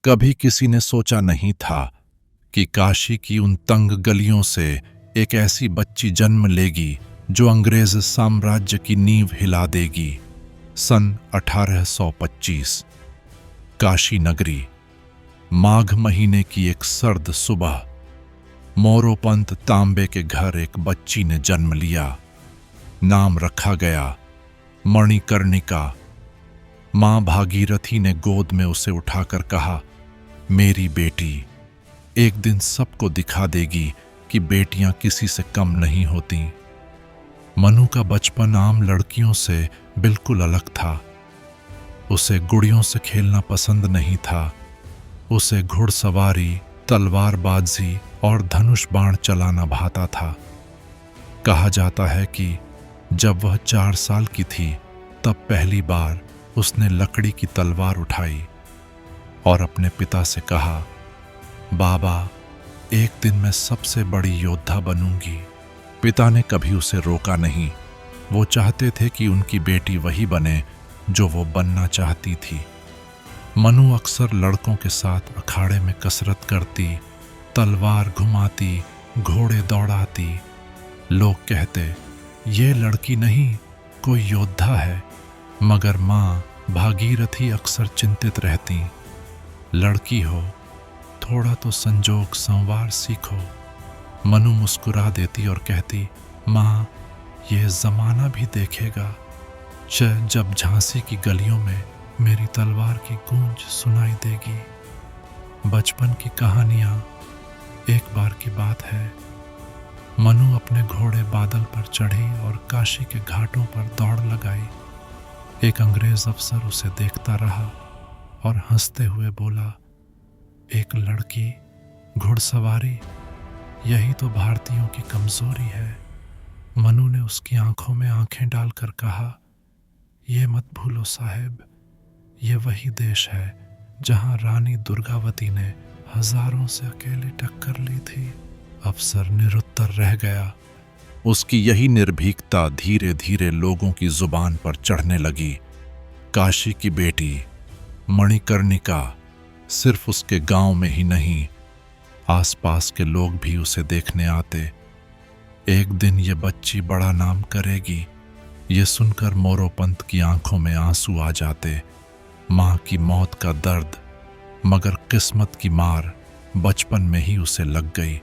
कभी किसी ने सोचा नहीं था कि काशी की उन तंग गलियों से एक ऐसी बच्ची जन्म लेगी जो अंग्रेज साम्राज्य की नींव हिला देगी। सन 1825, काशी नगरी, माघ महीने की एक सर्द सुबह, मोरोपंत तांबे के घर एक बच्ची ने जन्म लिया। नाम रखा गया मणिकर्णिका। मां भागीरथी ने गोद में उसे उठाकर कहा, मेरी बेटी एक दिन सबको दिखा देगी कि बेटियां किसी से कम नहीं होती। मनु का बचपन आम लड़कियों से बिल्कुल अलग था। उसे गुड़ियों से खेलना पसंद नहीं था। उसे घुड़सवारी, तलवारबाजी और धनुष बाण चलाना भाता था। कहा जाता है कि जब वह 4 साल की थी तब पहली बार उसने लकड़ी की तलवार उठाई और अपने पिता से कहा, बाबा, एक दिन मैं सबसे बड़ी योद्धा बनूंगी। पिता ने कभी उसे रोका नहीं। वो चाहते थे कि उनकी बेटी वही बने जो वो बनना चाहती थी। मनु अक्सर लड़कों के साथ अखाड़े में कसरत करती, तलवार घुमाती, घोड़े दौड़ाती। लोग कहते, ये लड़की नहीं, कोई योद्धा है। मगर माँ भागीरथी अक्सर चिंतित रहती। लड़की हो, थोड़ा तो संजोग संवार सीखो। मनु मुस्कुरा देती और कहती, माँ, ये जमाना भी देखेगा जब झांसी की गलियों में मेरी तलवार की गूंज सुनाई देगी। बचपन की कहानियां। एक बार की बात है, मनु अपने घोड़े बादल पर चढ़ी और काशी के घाटों पर दौड़ लगाई। एक अंग्रेज अफसर उसे देखता रहा और हंसते हुए बोला, एक लड़की, घुड़सवारी, यही तो भारतीयों की कमजोरी है। मनु ने उसकी आंखों में आंखें डालकर कहा, ये मत भूलो साहेब, ये वही देश है जहां रानी दुर्गावती ने हजारों से अकेले टक्कर ली थी। अफसर निरुत्तर रह गया। उसकी यही निर्भीकता धीरे धीरे लोगों की जुबान पर चढ़ने लगी। काशी की बेटी मणिकर्णिका सिर्फ उसके गांव में ही नहीं, आसपास के लोग भी उसे देखने आते। एक दिन ये बच्ची बड़ा नाम करेगी, ये सुनकर मोरोपंत की आंखों में आंसू आ जाते। मां की मौत का दर्द, मगर किस्मत की मार बचपन में ही उसे लग गई।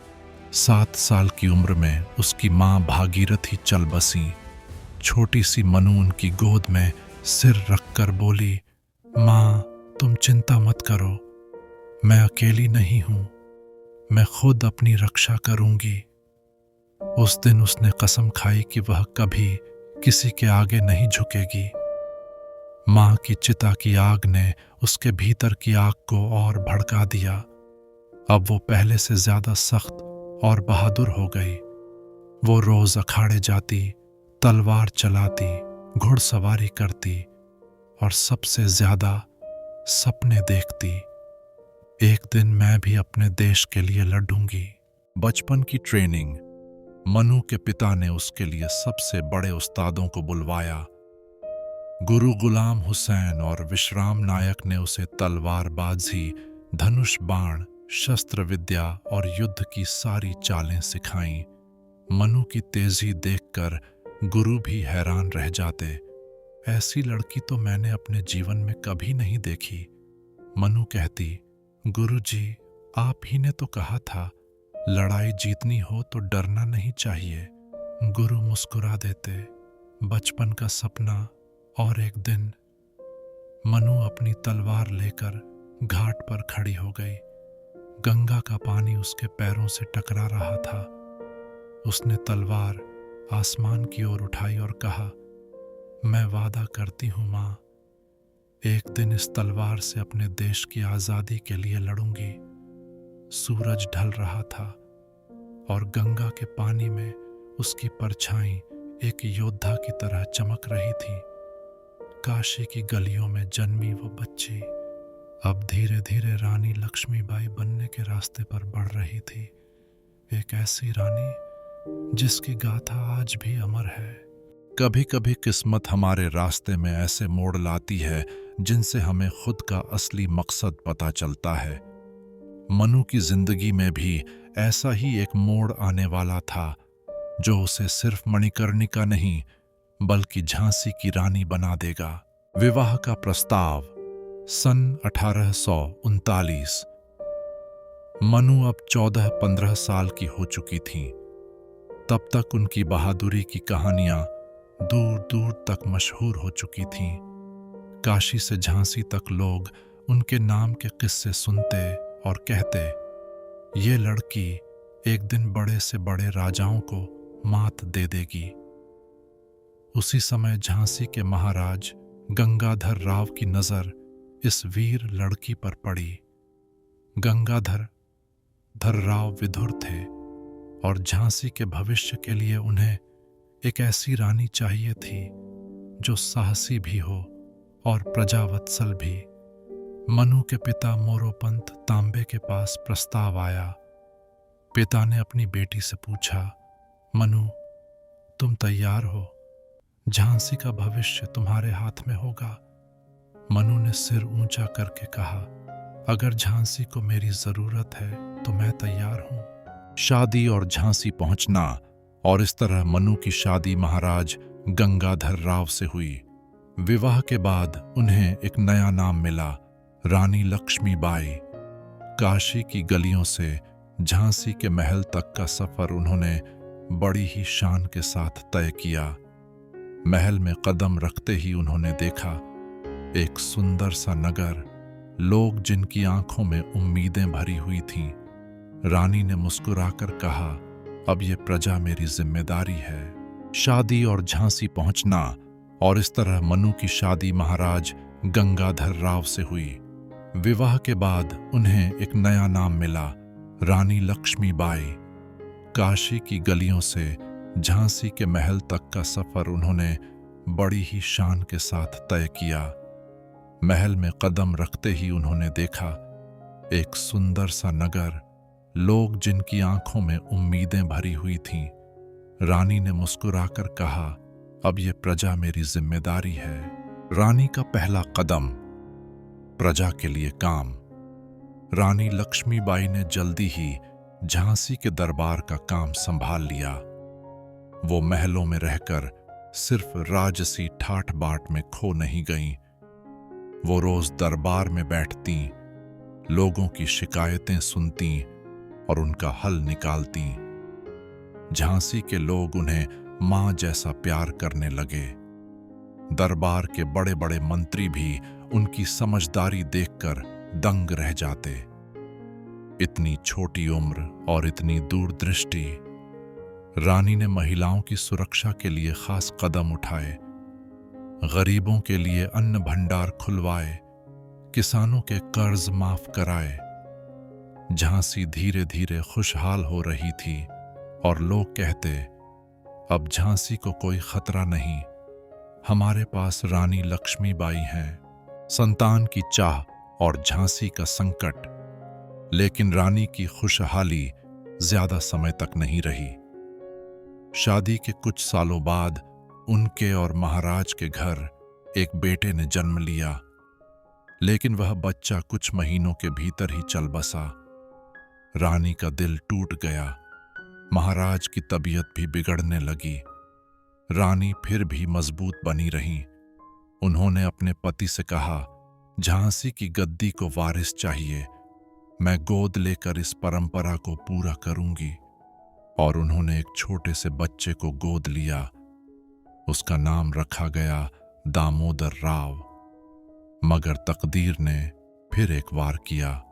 7 साल की उम्र में उसकी मां भागीरथी चल बसी। छोटी सी मनु उनकी गोद में सिर रखकर बोली, मां, तुम चिंता मत करो, मैं अकेली नहीं हूं, मैं खुद अपनी रक्षा करूंगी। उस दिन उसने कसम खाई कि वह कभी किसी के आगे नहीं झुकेगी। मां की चिता की आग ने उसके भीतर की आग को और भड़का दिया। अब वो पहले से ज्यादा सख्त और बहादुर हो गई। वो रोज अखाड़े जाती, तलवार चलाती, घुड़सवारी करती और सबसे ज्यादा सपने देखती। एक दिन मैं भी अपने देश के लिए लड़ूंगी। बचपन की ट्रेनिंग। मनु के पिता ने उसके लिए सबसे बड़े उस्तादों को बुलवाया। गुरु गुलाम हुसैन और विश्राम नायक ने उसे तलवारबाजी, धनुष बाण, शस्त्र विद्या और युद्ध की सारी चालें सिखाईं। मनु की तेजी देखकर गुरु भी हैरान रह जाते। ऐसी लड़की तो मैंने अपने जीवन में कभी नहीं देखी। मनु कहती, गुरुजी, आप ही ने तो कहा था लड़ाई जीतनी हो तो डरना नहीं चाहिए। गुरु मुस्कुरा देते। बचपन का सपना। और एक दिन मनु अपनी तलवार लेकर घाट पर खड़ी हो गई। गंगा का पानी उसके पैरों से टकरा रहा था। उसने तलवार आसमान की ओर उठाई और कहा, मैं वादा करती हूं मां, एक दिन इस तलवार से अपने देश की आजादी के लिए लड़ूंगी। सूरज ढल रहा था और गंगा के पानी में उसकी परछाई एक योद्धा की तरह चमक रही थी। काशी की गलियों में जन्मी वो बच्ची अब धीरे धीरे रानी लक्ष्मीबाई बनने के रास्ते पर बढ़ रही थी। एक ऐसी रानी जिसकी गाथा आज भी अमर है। कभी कभी किस्मत हमारे रास्ते में ऐसे मोड़ लाती है जिनसे हमें खुद का असली मकसद पता चलता है। मनु की जिंदगी में भी ऐसा ही एक मोड़ आने वाला था जो उसे सिर्फ मणिकर्णिका नहीं बल्कि झांसी की रानी बना देगा। विवाह का प्रस्ताव सन 1839। मनु अब 14-15 साल की हो चुकी थीं। तब तक उनकी बहादुरी की कहानियां दूर दूर तक मशहूर हो चुकी थीं। काशी से झांसी तक लोग उनके नाम के किस्से सुनते और कहते, ये लड़की एक दिन बड़े से बड़े राजाओं को मात दे देगी। उसी समय झांसी के महाराज गंगाधर राव की नजर इस वीर लड़की पर पड़ी। गंगाधर राव विधुर थे और झांसी के भविष्य के लिए उन्हें एक ऐसी रानी चाहिए थी जो साहसी भी हो और प्रजावत्सल भी। मनु के पिता मोरोपंत तांबे के पास प्रस्ताव आया। पिता ने अपनी बेटी से पूछा, मनु, तुम तैयार हो? झांसी का भविष्य तुम्हारे हाथ में होगा। मनु ने सिर ऊंचा करके कहा, अगर झांसी को मेरी जरूरत है तो मैं तैयार हूं। शादी और झांसी पहुंचना, और इस तरह मनु की शादी महाराज गंगाधर राव से हुई। विवाह के बाद उन्हें एक नया नाम मिला, रानी लक्ष्मीबाई। काशी की गलियों से झांसी के महल तक का सफर उन्होंने बड़ी ही शान के साथ तय किया। महल में कदम रखते ही उन्होंने देखा एक सुंदर सा नगर, लोग जिनकी आंखों में उम्मीदें भरी हुई थीं। रानी ने मुस्कुराकर कहा, अब ये प्रजा मेरी जिम्मेदारी है। शादी और झांसी पहुंचना, और इस तरह मनु की शादी महाराज गंगाधर राव से हुई। विवाह के बाद उन्हें एक नया नाम मिला, रानी लक्ष्मीबाई। काशी की गलियों से झांसी के महल तक का सफर उन्होंने बड़ी ही शान के साथ तय किया। महल में कदम रखते ही उन्होंने देखा एक सुंदर सा नगर, लोग जिनकी आंखों में उम्मीदें भरी हुई थीं। रानी ने मुस्कुराकर कहा, अब ये प्रजा मेरी जिम्मेदारी है। रानी का पहला कदम, प्रजा के लिए काम। रानी लक्ष्मीबाई ने जल्दी ही झांसी के दरबार का काम संभाल लिया। वो महलों में रहकर सिर्फ राजसी ठाठ बाट में खो नहीं गईं। वो रोज दरबार में बैठती, लोगों की शिकायतें सुनती और उनका हल निकालती। झांसी के लोग उन्हें मां जैसा प्यार करने लगे। दरबार के बड़े बड़े मंत्री भी उनकी समझदारी देखकर दंग रह जाते। इतनी छोटी उम्र और इतनी दूरदृष्टि। रानी ने महिलाओं की सुरक्षा के लिए खास कदम उठाए, गरीबों के लिए अन्न भंडार खुलवाए, किसानों के कर्ज माफ कराए। झांसी धीरे धीरे खुशहाल हो रही थी और लोग कहते, अब झांसी को कोई खतरा नहीं, हमारे पास रानी लक्ष्मीबाई हैं। संतान की चाह और झांसी का संकट। लेकिन रानी की खुशहाली ज्यादा समय तक नहीं रही। शादी के कुछ सालों बाद उनके और महाराज के घर एक बेटे ने जन्म लिया, लेकिन वह बच्चा कुछ महीनों के भीतर ही चल बसा। रानी का दिल टूट गया। महाराज की तबीयत भी बिगड़ने लगी। रानी फिर भी मजबूत बनी रहीं। उन्होंने अपने पति से कहा, झांसी की गद्दी को वारिस चाहिए, मैं गोद लेकर इस परंपरा को पूरा करूंगी। और उन्होंने एक छोटे से बच्चे को गोद लिया। उसका नाम रखा गया दामोदर राव। मगर तकदीर ने फिर एक वार किया।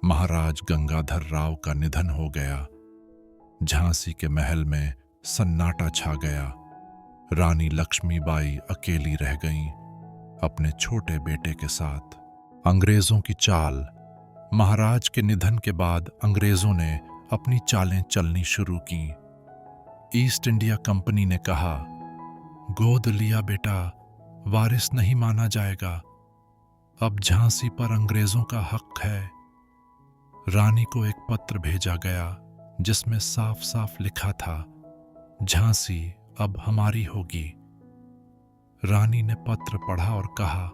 महाराज गंगाधर राव का निधन हो गया। झांसी के महल में सन्नाटा छा गया। रानी लक्ष्मीबाई अकेली रह गईं, अपने छोटे बेटे के साथ। अंग्रेजों की चाल। महाराज के निधन के बाद अंग्रेजों ने अपनी चालें चलनी शुरू की। ईस्ट इंडिया कंपनी ने कहा, गोद लिया बेटा, वारिस नहीं माना जाएगा। अब झांसी पर अंग्रेजों का हक है। रानी को एक पत्र भेजा गया जिसमें साफ साफ लिखा था, झांसी अब हमारी होगी। रानी ने पत्र पढ़ा और कहा,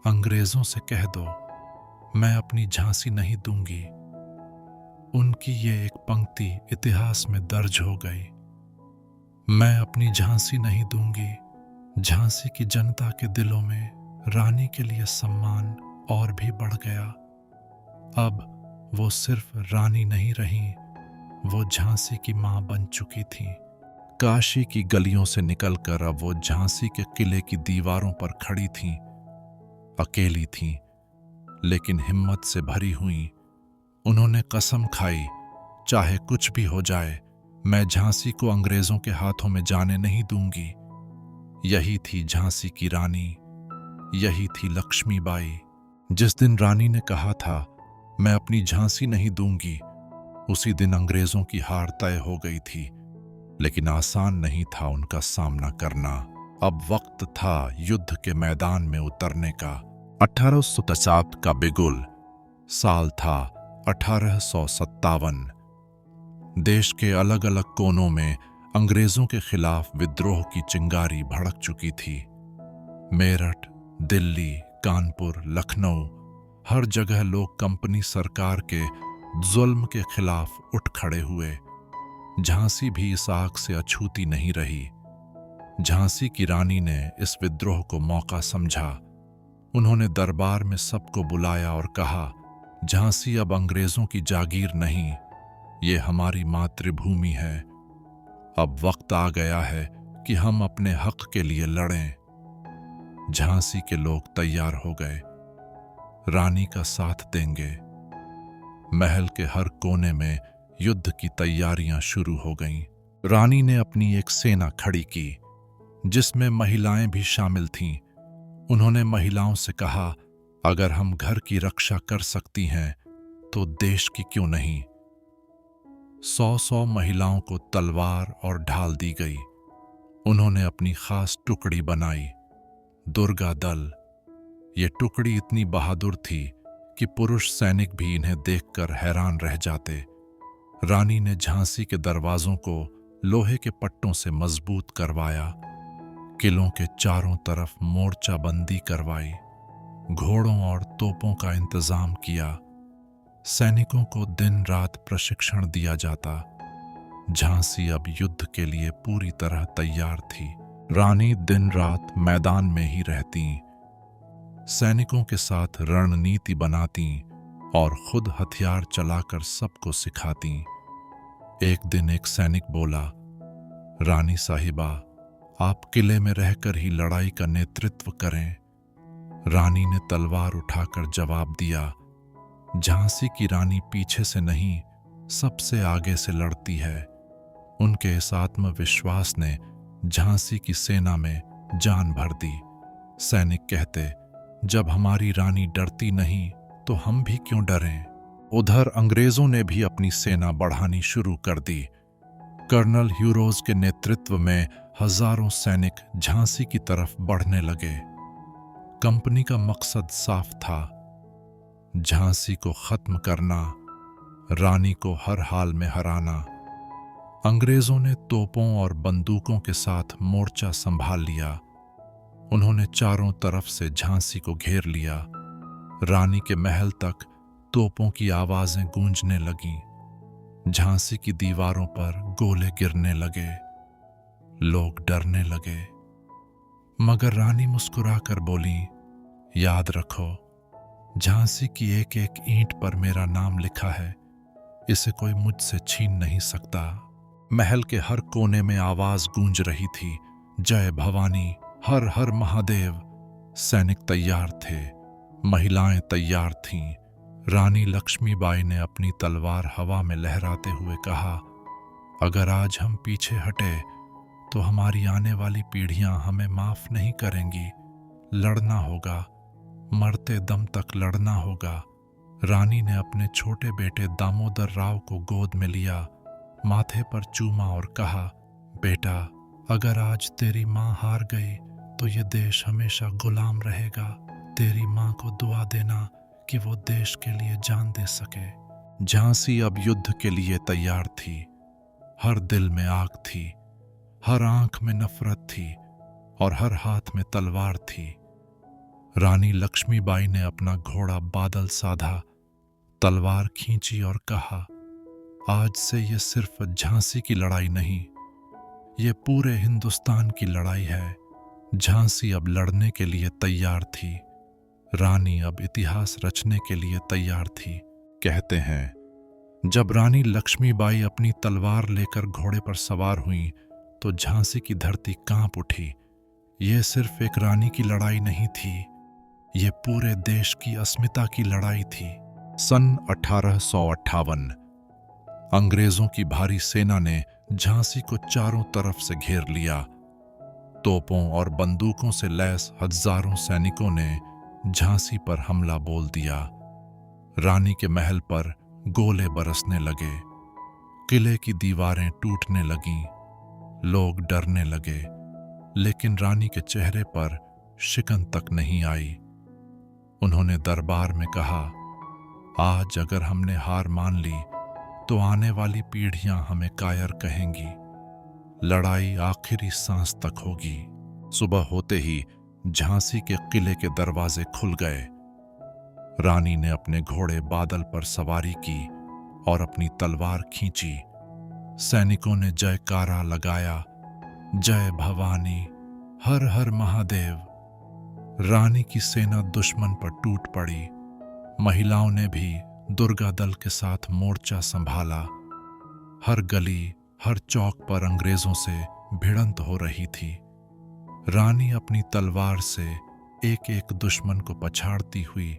अंग्रेजों से कह दो मैं अपनी झांसी नहीं दूंगी। उनकी ये एक पंक्ति इतिहास में दर्ज हो गई, मैं अपनी झांसी नहीं दूंगी। झांसी की जनता के दिलों में रानी के लिए सम्मान और भी बढ़ गया। अब वो सिर्फ रानी नहीं रही, वो झांसी की मां बन चुकी थी। काशी की गलियों से निकलकर अब वो झांसी के किले की दीवारों पर खड़ी थीं। अकेली थीं, लेकिन हिम्मत से भरी हुई। उन्होंने कसम खाई, चाहे कुछ भी हो जाए, मैं झांसी को अंग्रेजों के हाथों में जाने नहीं दूंगी। यही थी झांसी की रानी, यही थी लक्ष्मीबाई। जिस दिन रानी ने कहा था मैं अपनी झांसी नहीं दूंगी, उसी दिन अंग्रेजों की हार तय हो गई थी। लेकिन आसान नहीं था उनका सामना करना। अब वक्त था युद्ध के मैदान में उतरने का। 1857 का बिगुल, साल था 1857। देश के अलग अलग कोनों में अंग्रेजों के खिलाफ विद्रोह की चिंगारी भड़क चुकी थी। मेरठ, दिल्ली, कानपुर, लखनऊ, हर जगह लोग कंपनी सरकार के जुल्म के खिलाफ उठ खड़े हुए। झांसी भी इस आग से अछूती नहीं रही। झांसी की रानी ने इस विद्रोह को मौका समझा। उन्होंने दरबार में सबको बुलाया और कहा, झांसी अब अंग्रेजों की जागीर नहीं, ये हमारी मातृभूमि है। अब वक्त आ गया है कि हम अपने हक के लिए लड़ें। झांसी के लोग तैयार हो गए, रानी का साथ देंगे। महल के हर कोने में युद्ध की तैयारियां शुरू हो गईं। रानी ने अपनी एक सेना खड़ी की, जिसमें महिलाएं भी शामिल थीं। उन्होंने महिलाओं से कहा, अगर हम घर की रक्षा कर सकती हैं तो देश की क्यों नहीं। 100 महिलाओं को तलवार और ढाल दी गई। उन्होंने अपनी खास टुकड़ी बनाई, दुर्गा दल। ये टुकड़ी इतनी बहादुर थी कि पुरुष सैनिक भी इन्हें देखकर हैरान रह जाते। रानी ने झांसी के दरवाजों को लोहे के पट्टों से मजबूत करवाया, किलों के चारों तरफ मोर्चाबंदी करवाई, घोड़ों और तोपों का इंतजाम किया। सैनिकों को दिन रात प्रशिक्षण दिया जाता। झांसी अब युद्ध के लिए पूरी तरह तैयार थी। रानी दिन रात मैदान में ही रहती, सैनिकों के साथ रणनीति बनाती और खुद हथियार चलाकर सबको सिखाती। एक दिन एक सैनिक बोला, रानी साहिबा, आप किले में रहकर ही लड़ाई का नेतृत्व करें। रानी ने तलवार उठाकर जवाब दिया, झांसी की रानी पीछे से नहीं, सबसे आगे से लड़ती है। उनके इस आत्मविश्वास ने झांसी की सेना में जान भर दी। सैनिक कहते, जब हमारी रानी डरती नहीं तो हम भी क्यों डरें। उधर अंग्रेजों ने भी अपनी सेना बढ़ानी शुरू कर दी। कर्नल ह्यूरोज के नेतृत्व में हजारों सैनिक झांसी की तरफ बढ़ने लगे। कंपनी का मकसद साफ था, झांसी को खत्म करना, रानी को हर हाल में हराना। अंग्रेजों ने तोपों और बंदूकों के साथ मोर्चा संभाल लिया। उन्होंने चारों तरफ से झांसी को घेर लिया। रानी के महल तक तोपों की आवाजें गूंजने लगीं। झांसी की दीवारों पर गोले गिरने लगे। लोग डरने लगे, मगर रानी मुस्कुराकर बोली, याद रखो, झांसी की एक एक ईंट पर मेरा नाम लिखा है, इसे कोई मुझसे छीन नहीं सकता। महल के हर कोने में आवाज गूंज रही थी, जय भवानी, हर हर महादेव। सैनिक तैयार थे, महिलाएं तैयार थीं। रानी लक्ष्मीबाई ने अपनी तलवार हवा में लहराते हुए कहा, अगर आज हम पीछे हटे तो हमारी आने वाली पीढ़ियां हमें माफ नहीं करेंगी। लड़ना होगा, मरते दम तक लड़ना होगा। रानी ने अपने छोटे बेटे दामोदर राव को गोद में लिया, माथे पर चूमा और कहा, बेटा, अगर आज तेरी माँ हार गई तो ये देश हमेशा गुलाम रहेगा। तेरी माँ को दुआ देना कि वो देश के लिए जान दे सके। झांसी अब युद्ध के लिए तैयार थी। हर दिल में आग थी, हर आंख में नफरत थी और हर हाथ में तलवार थी। रानी लक्ष्मीबाई ने अपना घोड़ा बादल साधा, तलवार खींची और कहा, आज से ये सिर्फ झांसी की लड़ाई नहीं, ये पूरे हिंदुस्तान की लड़ाई है। झांसी अब लड़ने के लिए तैयार थी। रानी अब इतिहास रचने के लिए तैयार थी। कहते हैं, जब रानी लक्ष्मीबाई अपनी तलवार लेकर घोड़े पर सवार हुईं, तो झांसी की धरती कांप उठी। ये सिर्फ एक रानी की लड़ाई नहीं थी, ये पूरे देश की अस्मिता की लड़ाई थी। सन 1858 अंग्रेजों की भारी सेना ने झांसी को चारों तरफ से घेर लिया। तोपों और बंदूकों से लैस हजारों सैनिकों ने झांसी पर हमला बोल दिया। रानी के महल पर गोले बरसने लगे, किले की दीवारें टूटने लगीं, लोग डरने लगे, लेकिन रानी के चेहरे पर शिकन तक नहीं आई। उन्होंने दरबार में कहा, आज अगर हमने हार मान ली तो आने वाली पीढ़ियां हमें कायर कहेंगी। लड़ाई आखिरी सांस तक होगी। सुबह होते ही झांसी के किले के दरवाजे खुल गए। रानी ने अपने घोड़े बादल पर सवारी की और अपनी तलवार खींची। सैनिकों ने जयकारा लगाया, जय भवानी, हर हर महादेव। रानी की सेना दुश्मन पर टूट पड़ी। महिलाओं ने भी दुर्गा दल के साथ मोर्चा संभाला। हर गली, हर चौक पर अंग्रेजों से भिड़ंत हो रही थी। रानी अपनी तलवार से एक एक दुश्मन को पछाड़ती हुई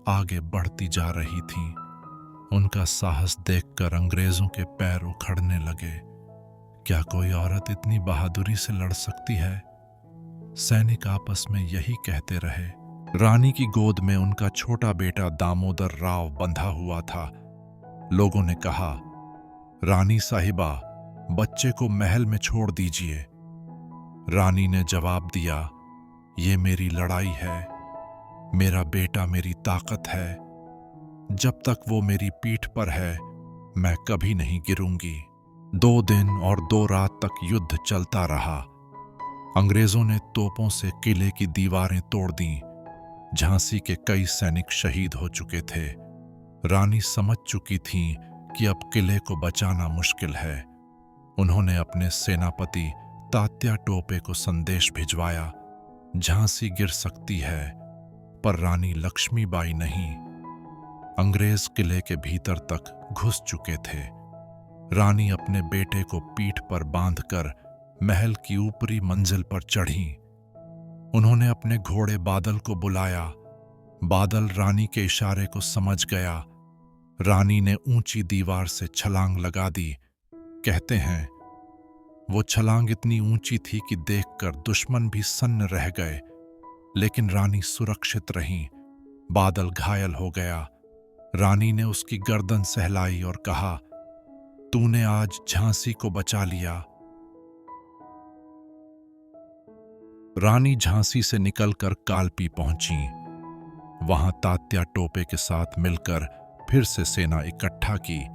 आगे बढ़ती जा रही थी। उनका साहस देखकर अंग्रेजों के पैर उखड़ने लगे। क्या कोई औरत इतनी बहादुरी से लड़ सकती है? सैनिक आपस में यही कहते रहे। रानी की गोद में उनका छोटा बेटा दामोदर राव बंधा हुआ था। लोगों ने कहा, रानी साहिबा, बच्चे को महल में छोड़ दीजिए। रानी ने जवाब दिया, ये मेरी लड़ाई है, मेरा बेटा मेरी ताकत है। जब तक वो मेरी पीठ पर है, मैं कभी नहीं गिरूंगी। 2 दिन और 2 रात तक युद्ध चलता रहा। अंग्रेजों ने तोपों से किले की दीवारें तोड़ दीं। झांसी के कई सैनिक शहीद हो चुके थे। रानी समझ चुकी थीं कि अब किले को बचाना मुश्किल है। उन्होंने अपने सेनापति तात्या टोपे को संदेश भिजवाया, झांसी गिर सकती है, पर रानी लक्ष्मीबाई नहीं। अंग्रेज किले के भीतर तक घुस चुके थे। रानी अपने बेटे को पीठ पर बांधकर महल की ऊपरी मंजिल पर चढ़ी। उन्होंने अपने घोड़े बादल को बुलाया। बादल रानी के इशारे को समझ गया। रानी ने ऊंची दीवार से छलांग लगा दी। कहते हैं, वो छलांग इतनी ऊंची थी कि देखकर दुश्मन भी सन्न रह गए, लेकिन रानी सुरक्षित रहीं। बादल घायल हो गया। रानी ने उसकी गर्दन सहलाई और कहा, तूने आज झांसी को बचा लिया। रानी झांसी से निकलकर कालपी पहुंची। वहां तात्या टोपे के साथ मिलकर फिर से सेना इकट्ठा की।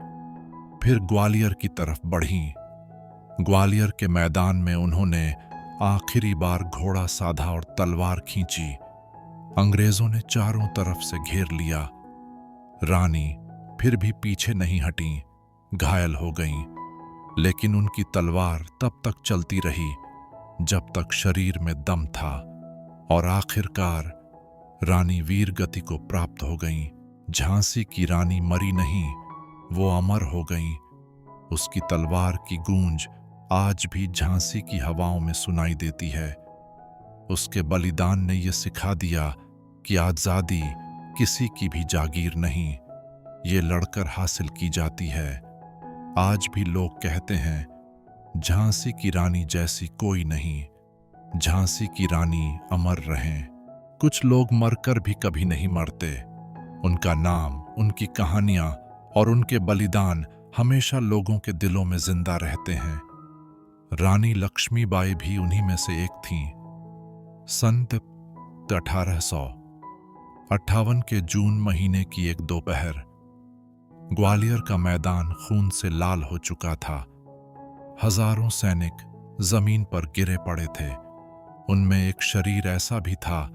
फिर ग्वालियर की तरफ बढ़ी। ग्वालियर के मैदान में उन्होंने आखिरी बार घोड़ा साधा और तलवार खींची। अंग्रेजों ने चारों तरफ से घेर लिया। रानी फिर भी पीछे नहीं हटीं, घायल हो गईं, लेकिन उनकी तलवार तब तक चलती रही जब तक शरीर में दम था, और आखिरकार रानी वीर गति को प्राप्त हो गईं। झांसी की रानी मरी नहीं, वो अमर हो गईं। उसकी तलवार की गूंज आज भी झांसी की हवाओं में सुनाई देती है। उसके बलिदान ने यह सिखा दिया कि आजादी किसी की भी जागीर नहीं, ये लड़कर हासिल की जाती है। आज भी लोग कहते हैं, झांसी की रानी जैसी कोई नहीं, झांसी की रानी अमर रहें। कुछ लोग मरकर भी कभी नहीं मरते। उनका नाम, उनकी कहानियां और उनके बलिदान हमेशा लोगों के दिलों में जिंदा रहते हैं। रानी लक्ष्मीबाई भी उन्हीं में से एक थीं। सन 1858 के जून महीने की एक दोपहर, ग्वालियर का मैदान खून से लाल हो चुका था। हजारों सैनिक जमीन पर गिरे पड़े थे। उनमें एक शरीर ऐसा भी था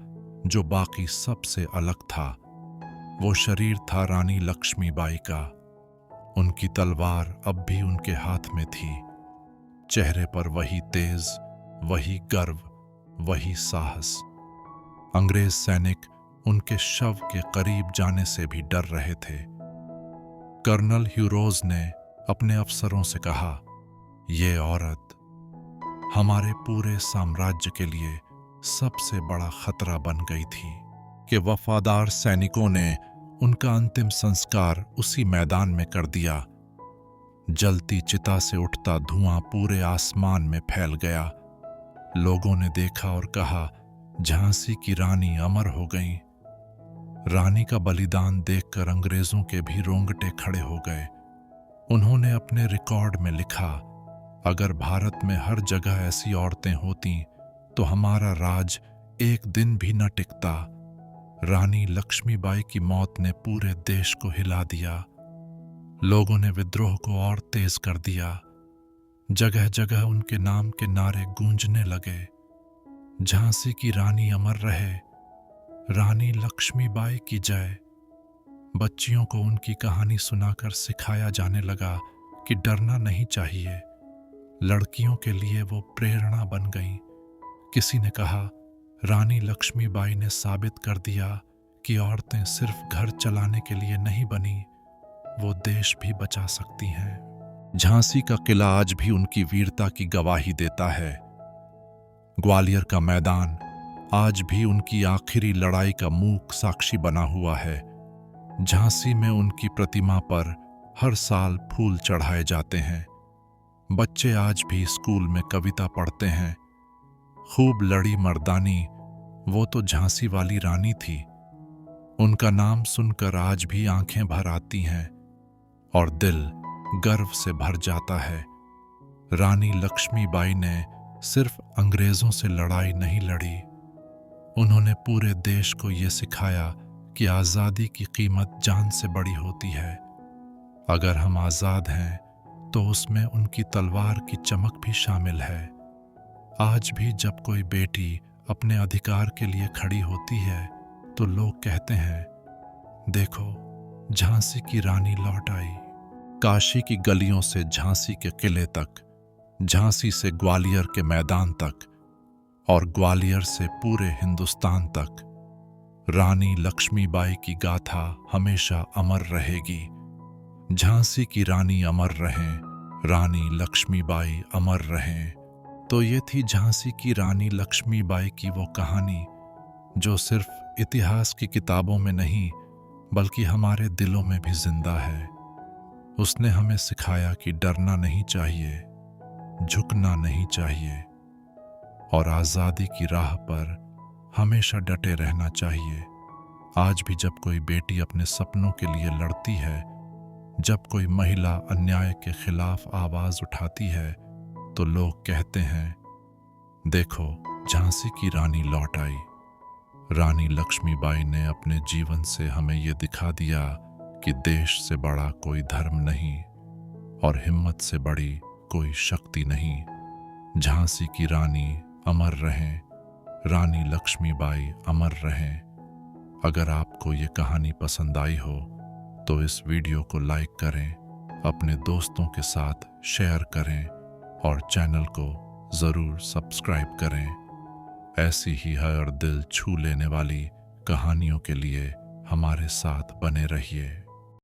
जो बाकी सबसे अलग था। वो शरीर था रानी लक्ष्मीबाई का। उनकी तलवार अब भी उनके हाथ में थी। चेहरे पर वही तेज, वही गर्व, वही साहस। अंग्रेज सैनिक उनके शव के करीब जाने से भी डर रहे थे। कर्नल ह्यूरोज ने अपने अफसरों से कहा, ये औरत हमारे पूरे साम्राज्य के लिए सबसे बड़ा खतरा बन गई थी। कि वफादार सैनिकों ने उनका अंतिम संस्कार उसी मैदान में कर दिया। जलती चिता से उठता धुआं पूरे आसमान में फैल गया। लोगों ने देखा और कहा, झांसी की रानी अमर हो गई। रानी का बलिदान देखकर अंग्रेजों के भी रोंगटे खड़े हो गए। उन्होंने अपने रिकॉर्ड में लिखा, अगर भारत में हर जगह ऐसी औरतें होती तो हमारा राज एक दिन भी न टिकता। रानी लक्ष्मीबाई की मौत ने पूरे देश को हिला दिया। लोगों ने विद्रोह को और तेज कर दिया। जगह जगह उनके नाम के नारे गूंजने लगे, झांसी की रानी अमर रहे, रानी लक्ष्मीबाई की जय। बच्चियों को उनकी कहानी सुनाकर सिखाया जाने लगा कि डरना नहीं चाहिए। लड़कियों के लिए वो प्रेरणा बन गईं। किसी ने कहा, रानी लक्ष्मीबाई ने साबित कर दिया कि औरतें सिर्फ घर चलाने के लिए नहीं बनी, वो देश भी बचा सकती हैं। झांसी का किला आज भी उनकी वीरता की गवाही देता है। ग्वालियर का मैदान आज भी उनकी आखिरी लड़ाई का मूक साक्षी बना हुआ है। झांसी में उनकी प्रतिमा पर हर साल फूल चढ़ाए जाते हैं। बच्चे आज भी स्कूल में कविता पढ़ते हैं, खूब लड़ी मर्दानी, वो तो झांसी वाली रानी थी। उनका नाम सुनकर आज भी आंखें भर आती हैं और दिल गर्व से भर जाता है। रानी लक्ष्मीबाई ने सिर्फ अंग्रेजों से लड़ाई नहीं लड़ी, उन्होंने पूरे देश को ये सिखाया कि आज़ादी की कीमत जान से बड़ी होती है। अगर हम आज़ाद हैं तो उसमें उनकी तलवार की चमक भी शामिल है। आज भी जब कोई बेटी अपने अधिकार के लिए खड़ी होती है तो लोग कहते हैं, देखो झांसी की रानी लौट आई। काशी की गलियों से झांसी के किले तक, झांसी से ग्वालियर के मैदान तक और ग्वालियर से पूरे हिंदुस्तान तक रानी लक्ष्मीबाई की गाथा हमेशा अमर रहेगी। झांसी की रानी अमर रहें, रानी लक्ष्मीबाई अमर रहें। तो ये थी झांसी की रानी लक्ष्मीबाई की वो कहानी जो सिर्फ इतिहास की किताबों में नहीं बल्कि हमारे दिलों में भी जिंदा है। उसने हमें सिखाया कि डरना नहीं चाहिए, झुकना नहीं चाहिए और आज़ादी की राह पर हमेशा डटे रहना चाहिए। आज भी जब कोई बेटी अपने सपनों के लिए लड़ती है, जब कोई महिला अन्याय के खिलाफ आवाज उठाती है, तो लोग कहते हैं, देखो झांसी की रानी लौट आई। रानी लक्ष्मीबाई ने अपने जीवन से हमें ये दिखा दिया कि देश से बड़ा कोई धर्म नहीं और हिम्मत से बड़ी कोई शक्ति नहीं। झांसी की रानी अमर रहें, रानी लक्ष्मीबाई अमर रहें। अगर आपको ये कहानी पसंद आई हो तो इस वीडियो को लाइक करें, अपने दोस्तों के साथ शेयर करें और चैनल को ज़रूर सब्सक्राइब करें। ऐसी ही हर दिल छू लेने वाली कहानियों के लिए हमारे साथ बने रहिए।